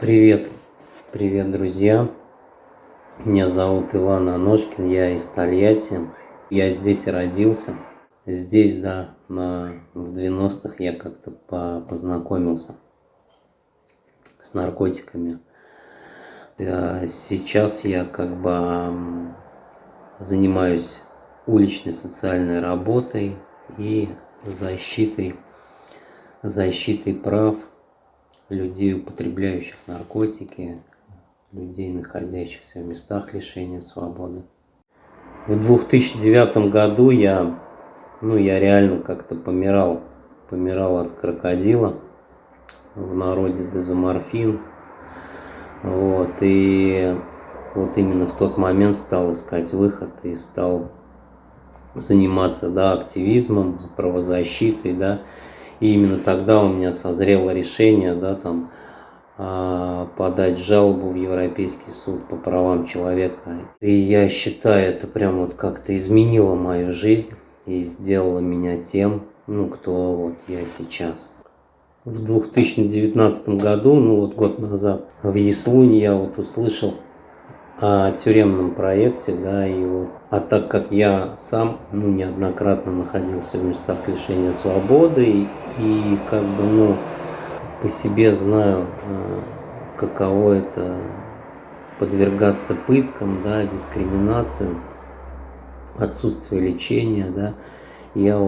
Привет, привет, друзья. Меня зовут Иван Аношкин, я из Тольятти. Я здесь родился. Здесь, да, в 90-х я как-то познакомился с наркотиками. Сейчас я занимаюсь уличной социальной работой и защитой прав людей, употребляющих наркотики, людей, находящихся в местах лишения свободы. В 2009 году я реально как-то помирал от крокодила, в народе дезоморфин. И вот именно в тот момент стал искать выход и стал заниматься, активизмом, правозащитой, И именно тогда у меня созрело решение, подать жалобу в Европейский суд по правам человека. И я считаю, это прям вот как-то изменило мою жизнь и сделало меня тем, кто вот я сейчас. В 2019 году, год назад, в Яслуне я услышал о тюремном проекте, а так как я сам, неоднократно находился в местах лишения свободы и по себе знаю, каково это подвергаться пыткам, дискриминации, отсутствию лечения, я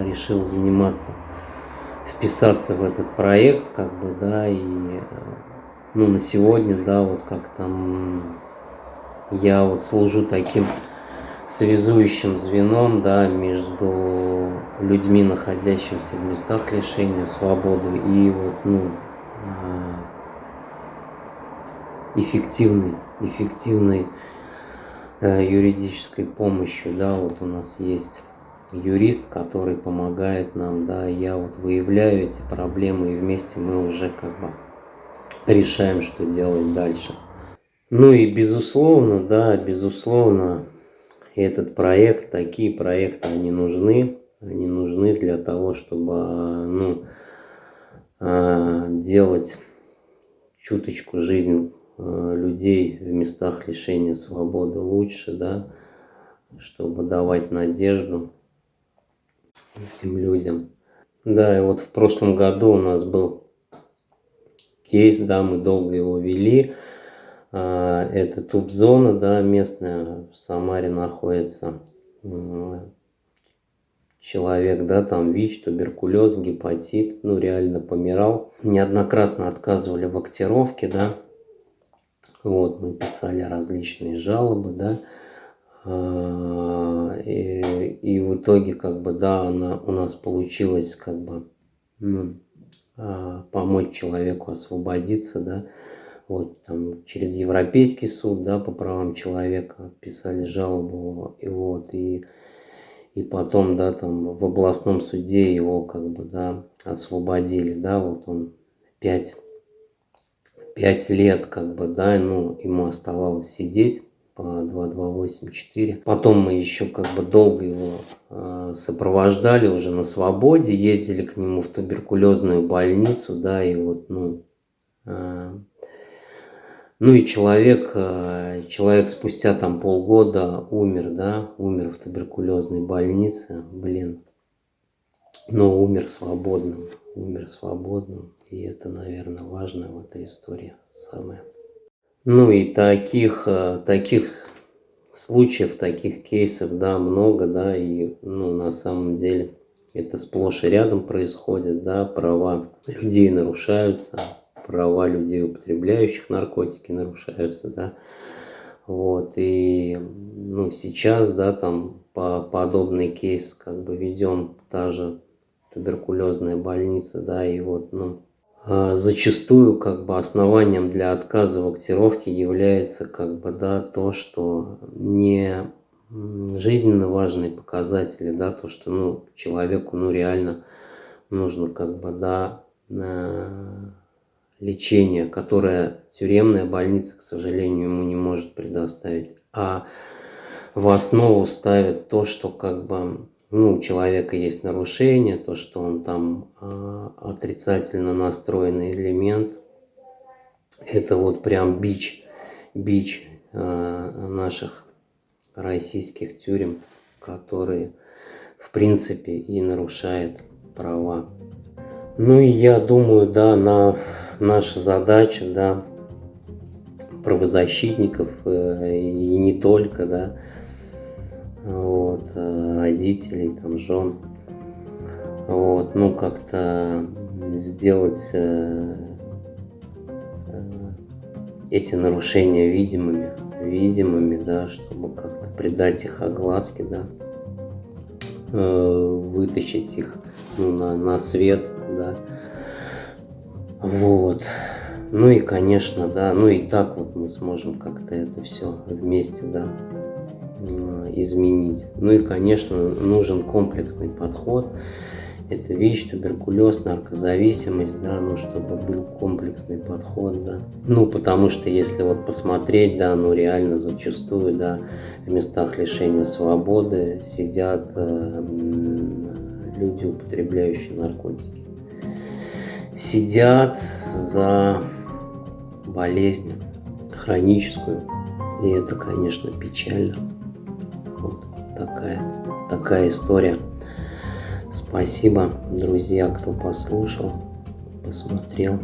решил вписаться в этот проект, на сегодня, я служу таким связующим звеном, между людьми, находящимися в местах лишения свободы, и эффективной юридической помощью, у нас есть юрист, который помогает нам, я выявляю эти проблемы, и вместе мы уже решаем, что делать дальше. И безусловно, этот проект, такие проекты, они нужны для того, чтобы делать чуточку жизнь людей в местах лишения свободы лучше, чтобы давать надежду этим людям. И в прошлом году у нас был кейс, мы долго его вели. Это ТУП-зона, местная, в Самаре находится. Человек, там ВИЧ, туберкулез, гепатит, реально помирал. Неоднократно отказывали в актировке, мы писали различные жалобы, и в итоге, у нас получилось, помочь человеку освободиться, через Европейский суд, по правам человека писали жалобу, и потом, в областном суде его, освободили, он 5 лет, ему оставалось сидеть по 2.2.8.4. Потом мы еще долго его сопровождали уже на свободе, ездили к нему в туберкулезную больницу, и человек спустя полгода умер в туберкулезной больнице, но умер свободным, и это, наверное, важно в этой истории самое. И таких случаев, таких кейсов, много, и, на самом деле, это сплошь и рядом происходит, права людей нарушаются, права людей, употребляющих наркотики, нарушаются, и, сейчас, подобный кейс, ведем, та же туберкулезная больница, и зачастую, основанием для отказа в актировке является, то, что не жизненно важные показатели, то, что, человеку, реально нужно, лечение, которое тюремная больница, к сожалению, ему не может предоставить. А в основу ставит то, что у человека есть нарушение, то, что он отрицательно настроенный элемент, Это вот прям бич наших российских тюрем, которые, в принципе, и нарушают права. Ну и я думаю, да, наша задача, да, правозащитников и не только, да, вот, родителей, там, жен, вот, ну, как-то сделать эти нарушения видимыми, да, чтобы как-то придать их огласке, да, вытащить их, ну, на свет, да, вот. Ну и, конечно, да, ну и так вот мы сможем как-то это все вместе, да, изменить. Ну и, конечно, нужен комплексный подход. Это ВИЧ, туберкулез, наркозависимость, да, ну, чтобы был комплексный подход, да. Ну, потому что если вот посмотреть, да, ну, реально зачастую, да, в местах лишения свободы сидят люди, употребляющие наркотики. Сидят за болезнь хроническую, и это, конечно, печально. Вот такая история. Спасибо, друзья, кто послушал, посмотрел.